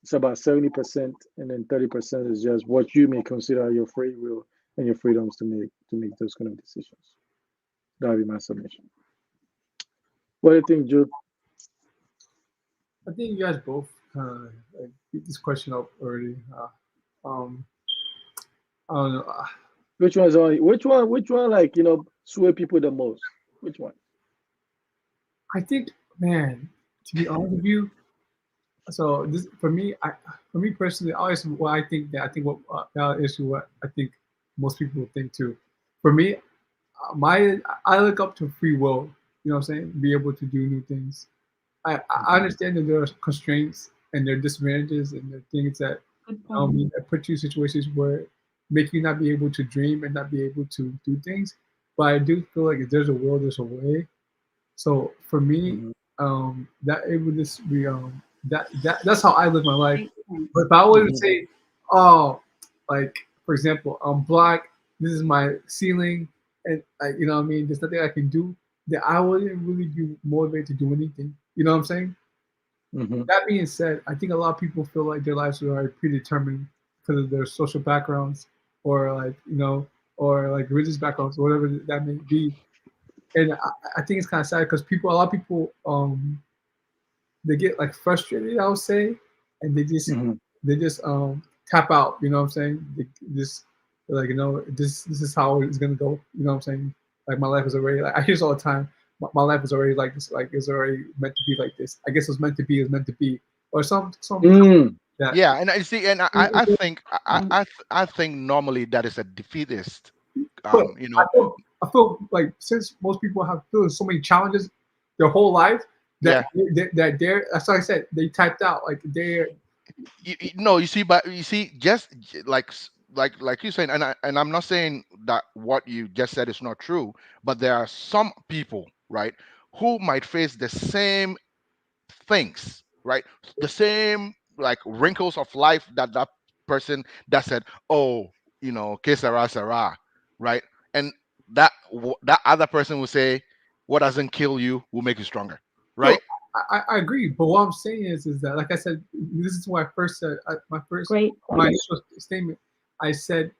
it's about 70%, and then 30% is just what you may consider your free will and your freedoms to make those kind of decisions. That would be my submission. What do you think, Jude? I think you guys both like beat this question up already. Um, I don't know. Which one like sway people the most? Which one? I think, man, to be honest with you, so this for me personally, I always what I think that I think what valid issue what I think most people would think too. For me, my I look up to free will. You know what I'm saying? Be able to do new things. I Mhm. understand that there are constraints and there are disadvantages and there are things that Good point. that put you in situations where make you not be able to dream and not be able to do things. But I do feel like if there's a will, there's a way. So for me, Mhm. that it would just be that's how I live my life. Great point. But if I were to Mhm. say, oh, like for example, I'm black, this is my ceiling, and you know what I mean, there's nothing I can do, then I wouldn't really be motivated to do anything. You know what I'm saying? Mhm. That being said, I think a lot of people feel like their lives are already predetermined because of their social backgrounds or like or like religious backgrounds, or whatever that may be. And I think it's kind of sad because a lot of people, they get like frustrated, I would say, and Mhm. they just tap out. You know what I'm saying? They just they're like this is how it's gonna go. You know what I'm saying? Like my life is already like I hear this all the time. My life is already like this. Like it's already meant to be like this. I guess it was meant to be. It's meant to be, or some Mm. that. Yeah, and I see, and I think Um, I think normally that is a defeatist. But You know, I feel like since most people have feel so many challenges their whole life that yeah. that they're that's like I said they typed out like they're No, you see, but you see, like like you saying, and I'm not saying that what you just said is not true, but there are some people, right, who might face the same things, right, the same like wrinkles of life that that person that said, oh, que sera sera, right, and that other person will say, what doesn't kill you will make you stronger, no. right? I agree, but what I'm saying is that like I said, this is what I first said. Great My points. initial statement. I said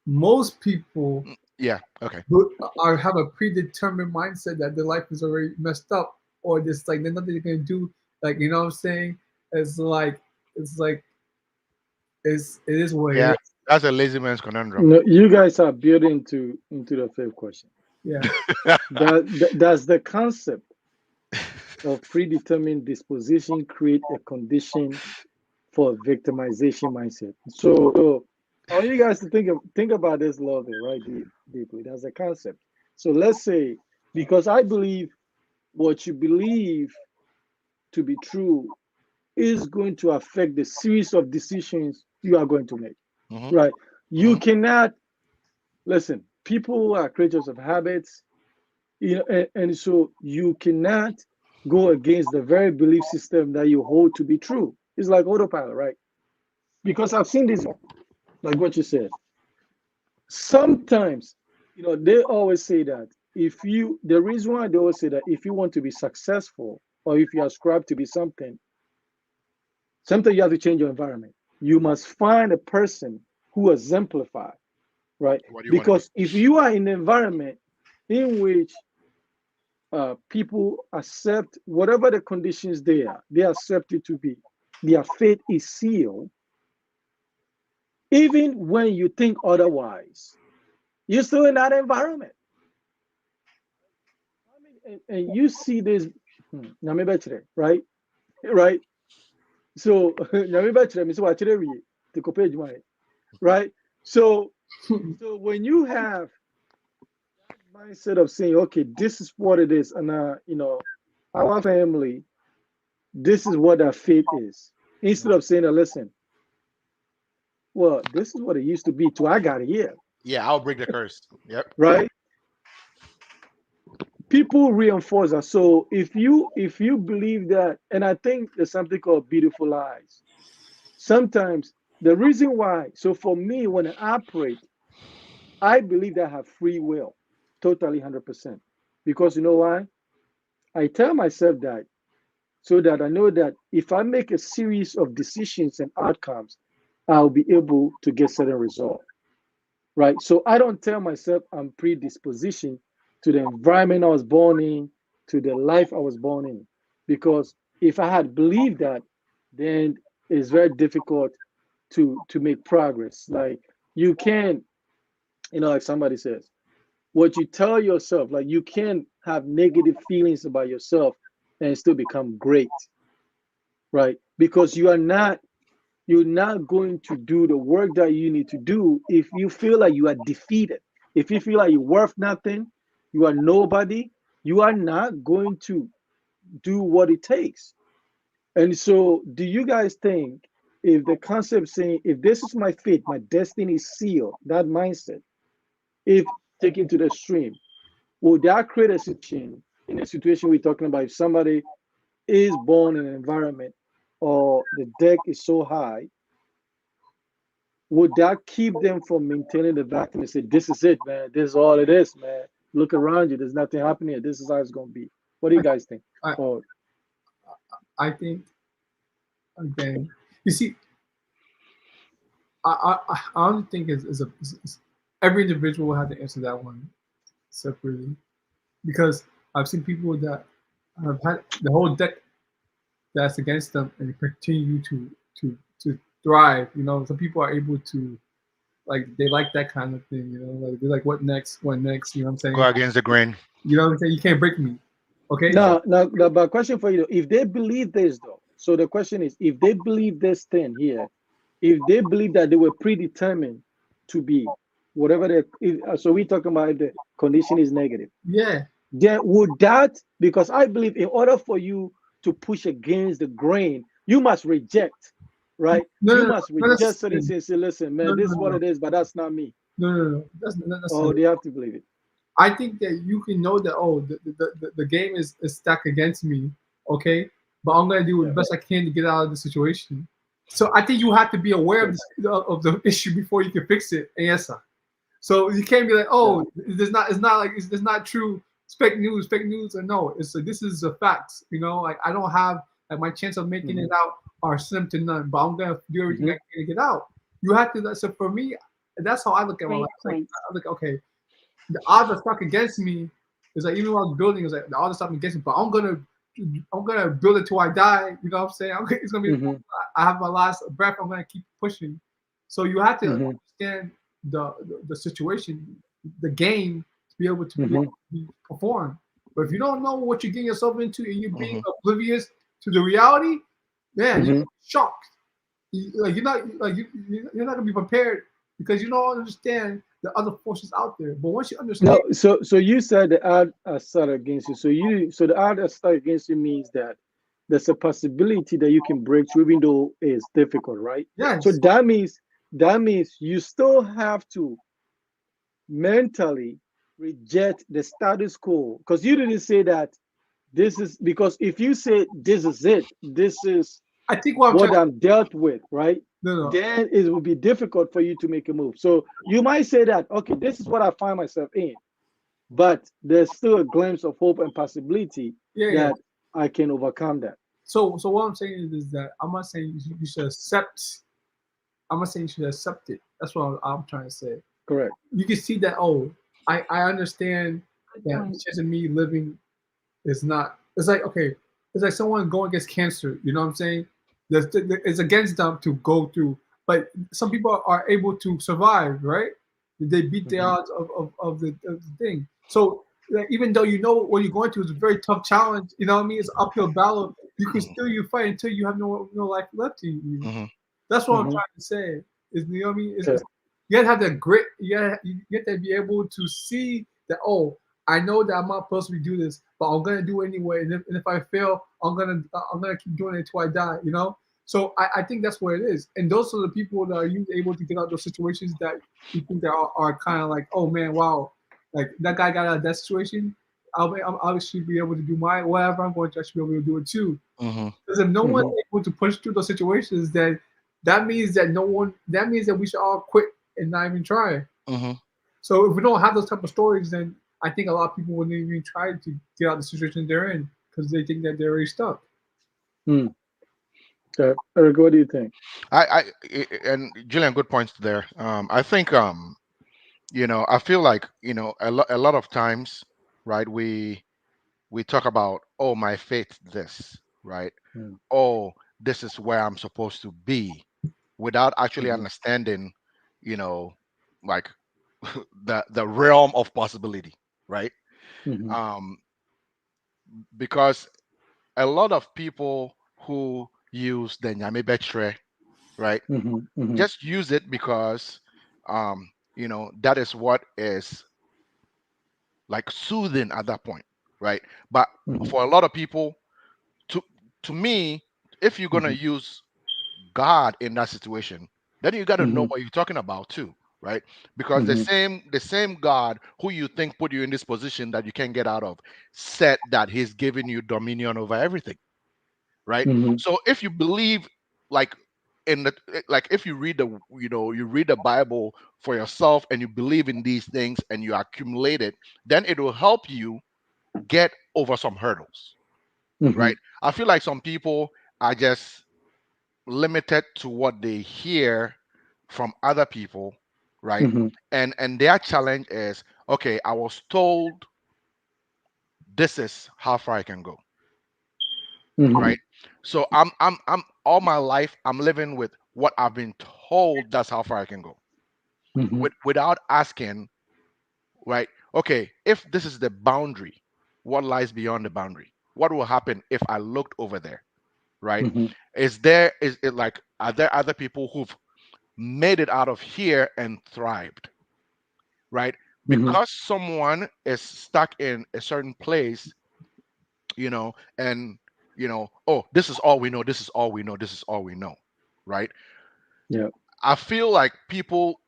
most people Yeah. Okay. are have a predetermined mindset that their life is already messed up or just like there's nothing they can do. Like you know what I'm saying? It's like it's like it is what it Yeah, is. that's a lazy man's conundrum. You guys are building into the fifth question. Yeah. Does the concept of predetermined disposition create a condition for victimization mindset? So I want you guys to think about this a little bit, right? Deeply. That's a concept. So let's say, because I believe what you believe to be true is going to affect the series of decisions you are going to make, Hmm. right? You Hmm. cannot listen. People are creatures of habits, and so you cannot go against the very belief system that you hold to be true. It's like autopilot, right? Because I've seen this, like what you said. Sometimes, they always say that the reason why they always say that if you want to be successful or if you ascribe to be something, sometimes you have to change your environment. You must find a person who exemplify, right? What do you want to be? Because if you are in an environment in which people accept whatever the conditions they accept it to be, their fate is sealed, even when you think otherwise, you're still in that environment. I mean, and you see this, now maybe today, right? right? So nyame bɛkyerɛ me sɛ wakyerɛ wie te kɔpɛ adwuma yɛ, right? So when you have mindset of saying, okay, this is what it is, and our family, this is what our faith is. Instead of saying, listen, well, this is what it used to be till I got here, Yeah, I'll break the curse. Yep. right? People reinforce that. So if you believe that, and I think there's something called beautiful lies. Sometimes the reason why, so for me, when I operate, I believe that I have free will, totally 100%. Because you know why? I tell myself that so that I know that if I make a series of decisions and outcomes, I'll be able to get certain results, right? So I don't tell myself I'm predisposition to the environment I was born in, to the life I was born in, because if I had believed that, then it's very difficult to make progress. Like you can, like somebody says, what you tell yourself, like you can have negative feelings about yourself and still become great, right? Because you're not going to do the work that you need to do if you feel like you are defeated. If you feel like you're worth nothing, you are nobody, you are not going to do what it takes. And so, do you guys think if the concept saying, if this is my fate, my destiny is sealed, that mindset, if taken to the extreme, will that create a situation in a situation we're talking about if somebody is born in an environment or the deck is so high, would that keep them from maintaining the vacuum and say, this is it, man, this is all it is, man. Look around you, there's nothing happening here. This is how it's gonna be. What do you I guys think? I, Oh, I think again, you see, I don't think is every individual will have to answer that one separately because I've seen people that have had the whole deck that's against them and they continue to thrive. You know, some people are able to like they like that kind of thing. You know, like they're like, what next? What next? You know what I'm Go saying? against the grain. You know what I'm saying? You can't break me. Okay. Yeah. now, but question for you though, if they believe this though, so the question is, if they believe this thing here, if they believe that they were predetermined to be whatever so we're talking about if the condition is negative, Yeah. then would that, because I believe in order for you to push against the grain, you must reject, right? No, You no, no, must not reject certain necessarily. things. Say, listen, No, man, no, this is what no, it is, but that's not me. no, no, no, no. That's not Oh, necessarily. they have to believe it. I think that you can know that the game is stacked against me, okay, but I'm gonna do the Yeah. best I can to get out of the situation. So I think you have to be aware Okay. of the issue before you can fix it. And yes, sir. So you can't be like, Yeah. oh, it's not like it's not true. It's fake news, or no. It's like this is a fact. You know, like I don't have like my chance of making Hmm. it out are slim to none, but I'm gonna do everything I Hmm. can to get out. You have to. So for me, that's how I look at my life. Great Like points. I look, okay, the odds are stuck against me. It's like even when I was building, it's like the odds are stuck against me, but I'm gonna build it till I die. You know what I'm saying? It's gonna be. Hmm. I have my last breath. I'm gonna keep pushing. So you have to Hmm. understand the situation, the game to be able to Hmm. be perform. But if you don't know what you're getting yourself into and you're being Hmm. oblivious to the reality, man, you're Hmm. shocked. Like you're not gonna be prepared because you don't understand the other forces out there. But once you understand, No, so you said the odds are set against you. So the odds are set against you means that there's a possibility that you can break through, even though it's difficult, right? So yes, that means you still have to mentally reject the status quo, because you didn't say that this is, because if you say this is it, this is I think what I'm trying what to I'm dealt with, right? no, Then it will be difficult for you to make a move. So you might say that, okay, this is what I find myself in, but there's still a glimpse of hope and possibility yeah, yeah. that I can overcome that. So what I'm saying is that I'm not saying you should accept. I'm not saying you should accept it. That's what I'm trying to say. Correct. You can see that. Oh, I understand Good that point. the chance of me living is not. It's like okay, it's like someone going against cancer. You know what I'm saying? It's against them to go through, but some people are able to survive, right? They beat the Hmm. odds of the thing. So like, even though you know what you're going to is a very tough challenge, you know what I mean? It's an uphill battle. You can Mhm. still you fight until you have no life left in you. Mhm. That's what I'm Hmm. trying to say. Is you know what I mean? Okay. You gotta have that grit. You have to be able to see that. Oh, I know that I'm not supposed to do this, but I'm gonna do it anyway. And if I fail, I'm gonna keep doing it until I die. You know. So I think that's what it is. And those are the people that are usually able to get out those situations that you think that are kind of like, oh man, wow, like that guy got out of that situation. I'll obviously be able to do my whatever. I'm going to actually be able to do it too. Mhm. Because if no one's Hmm. able to push through those situations, then that means that no one. That means that we should all quit and not even try. Mhm. So if we don't have those type of stories, then I think a lot of people wouldn't even try to get out of the situation they're in because they think that they're already stuck. Mm. Okay. Eric, what do you think? And Julian, good points there. I think I feel like a lot of times, right? We talk about, oh, my faith, this, right? Mm. Oh, this is where I'm supposed to be, without actually Hmm. understanding, you know, like the realm of possibility, right? Hmm. Um, because a lot of people who use the nyame betre, right, Hmm. Hmm. just use it because that is what is like soothing at that point, right? But Hmm. for a lot of people, to to me, if you're gonna Hmm. use God in that situation, then you got to know Hmm. what you're talking about too, right? Because the Hmm. same God who you think put you in this position that you can't get out of said that He's giving you dominion over everything, right? Hmm. So if you believe, like, like, if you read the Bible for yourself and you believe in these things and you accumulate it, then it will help you get over some hurdles, Hmm. right? I feel like some people are just limited to what they hear from other people, right? Hmm. And their challenge is, okay, I was told this is how far I can go, Hmm. right? So I'm all my life I'm living with what I've been told that's how far I can go, Hmm. without asking, right? Okay, if this is the boundary, what lies beyond the boundary? What will happen if I looked over there, right? Hmm. Is it like, are there other people who've made it out of here and thrived, right? Hmm. Because someone is stuck in a certain place, and oh, this is all we know, this is all we know, this is all we know, right? Yeah. I feel like people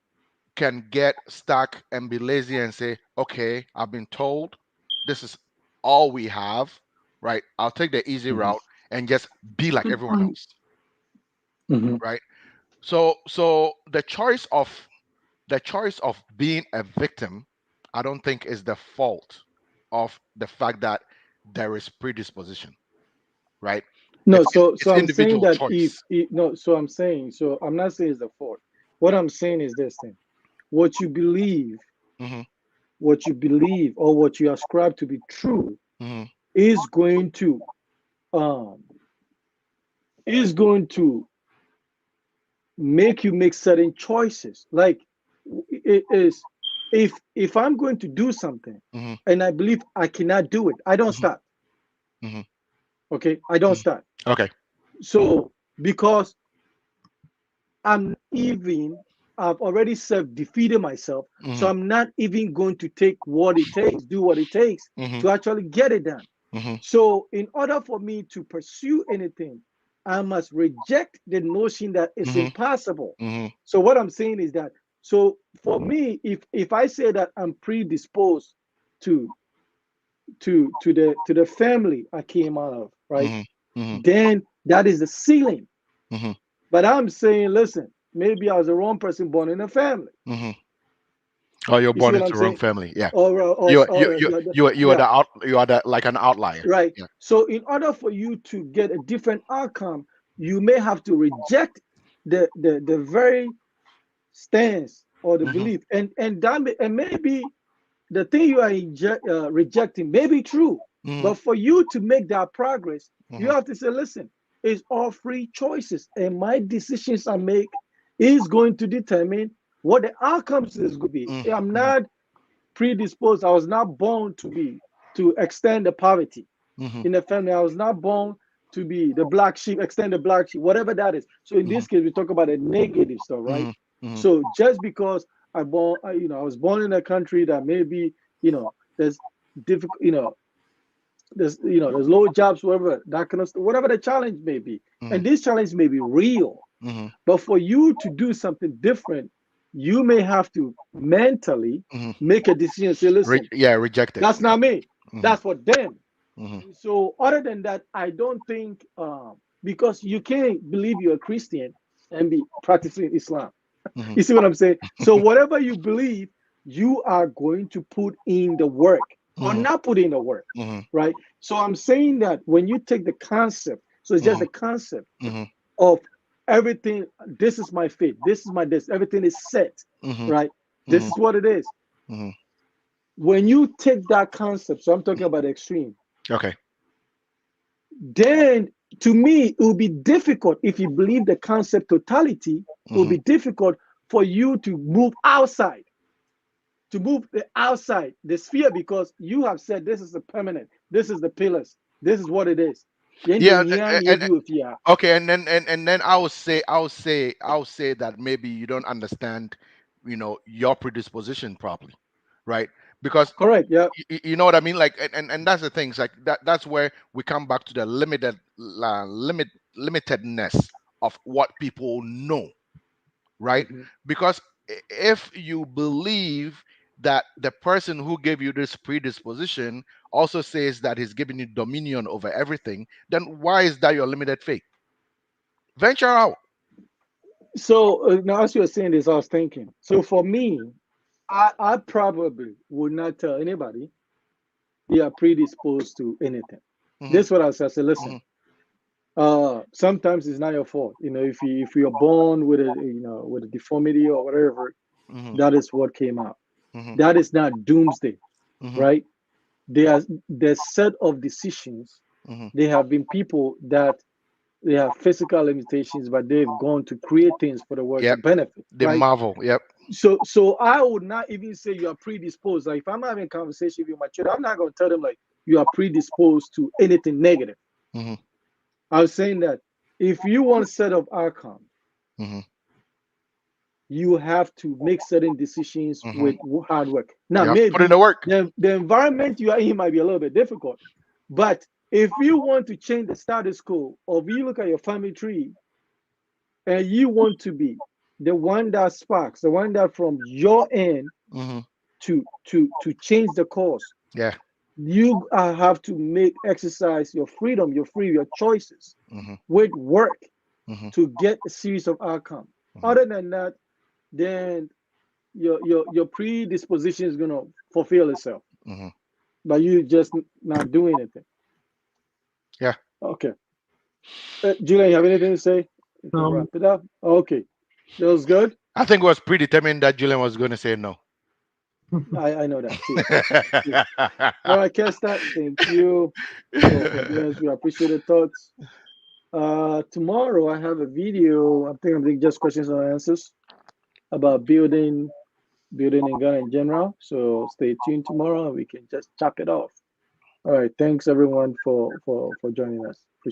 can get stuck and be lazy and say, okay, I've been told this is all we have, right? I'll take the easy Hmm. route and just be like Good everyone point. else, Hmm. right? So the choice of being a victim, I don't think is the fault of the fact that there is predisposition, right? No, It's so it's I'm saying individual that choice. no, so I'm saying, so I'm not saying it's the fault. What I'm saying is this thing. What you believe, Hmm. what you believe, or what you ascribe to be true Hmm. is going to um is going to make you make certain choices. Like it is, if I'm going to do something Hmm. and I believe I cannot do it, I don't Hmm. start. Hmm. Okay, I don't Hmm. start. Okay. So because I'm even, I've already self-defeated myself, so Hmm. I'm not even going to take what it takes, do what it takes Hmm. to actually get it done. Hmm. So, in order for me to pursue anything, I must reject the notion that it's Hmm. impossible. Hmm. So, what I'm saying is that, so for me, if I say that I'm predisposed to to the family I came out of, right? Hmm. Hmm. Then that is the ceiling. Hmm. But I'm saying, listen, maybe I was the wrong person born in a family. Hmm. Oh, you're You see born what into I'm the wrong saying? family. Yeah. Or, You are you you you are yeah, the out. You are the like an outlier. right. Yeah. So in order for you to get a different outcome, you may have to reject the very stance or the Hmm. belief, and maybe the thing you are rejecting may be true, Hmm. but for you to make that progress, you Hmm. have to say, listen, it's all free choices, and my decisions I make is going to determine what the outcomes is going to be. I'm Hmm. not predisposed. I was not born to extend the poverty Mhm. in the family. I was not born to be the black sheep, extend the black sheep, whatever that is. So in this Mhm. case, we talk about the negative stuff, right? Mhm. Mhm. So just because I was born in a country that maybe, there's difficult, there's low jobs, whatever that kind of stuff, whatever the challenge may be, Mhm. and this challenge may be real. Mhm. But for you to do something different, you may have to mentally Mhm. make a decision. Say, listen, Yeah, rejected. that's Yeah. not me. Mhm. That's for them. Mhm. So other than that, I don't think because you can't believe you're a Christian and be practicing Islam. Mhm. You see what I'm saying? So whatever you believe, you are going to put in the work or Mhm. not put in the work, Mhm. right? So I'm saying that when you take the concept, so it's just Mhm. the concept Mhm. of everything. This is my faith. This is my this. Everything is set, Mhm. right? This Mhm. is what it is. Mhm. When you take that concept, so I'm talking about the extreme, Okay. then to me it will be difficult if you believe the concept totality. It will Mhm. be difficult for you to move outside, to move the outside the sphere, because you have said this is the permanent, this is the pillars, this is what it is. Yeah. Okay, and then I would say that maybe you don't understand, your predisposition properly, right? Because Correct. Yeah. you know what I mean. Like, and that's the things like that. That's where we come back to the limitedness of what people know, right? Mhm. Because if you believe that the person who gave you this predisposition also says that he's giving you dominion over everything, then why is that your limited faith? Venture out. So now, as you were saying this, I was thinking. So for me, I probably would not tell anybody they are predisposed to anything. Hmm. This is what I say. Listen, Hmm. sometimes it's not your fault. If you're born with a deformity or whatever, Hmm. that is what came out. Hmm. That is not doomsday, Hmm. right? There's set of decisions. Hmm. There have been people that they have physical limitations, but they've gone to create things for the world to Yep. benefit, The right? marvel. Yep. So I would not even say you are predisposed. Like if I'm having a conversation with my children, I'm not going to tell them like you are predisposed to anything negative. Hmm. I was saying that if you want a set of outcome, Hmm. you have to make certain decisions Hmm. with hard work. Now, You have to put in the maybe work. the environment you are in might be a little bit difficult, but if you want to change the status quo, or if you look at your family tree and you want to be the one that sparks, the one that from your end Hmm. to change the course, Yeah. you have to make exercise your freedom, your choices Hmm. with work Hmm. to get a series of outcome. Hmm. Other than that, then your predisposition is gonna fulfill itself, Hmm. but you just not doing anything. Yeah. Okay, Julian, you have anything to say? You can wrap Um, it up. Okay, that was good. I think it was predetermined that Julian was going to say no. I know that too. Yeah. All right, Kesta, thank you for doing this. We appreciate the thoughts. Tomorrow I have a video. I think I'm doing just questions and answers about building in Ghana in general. So stay tuned tomorrow and we can just chop it off. All right, thanks everyone for joining us.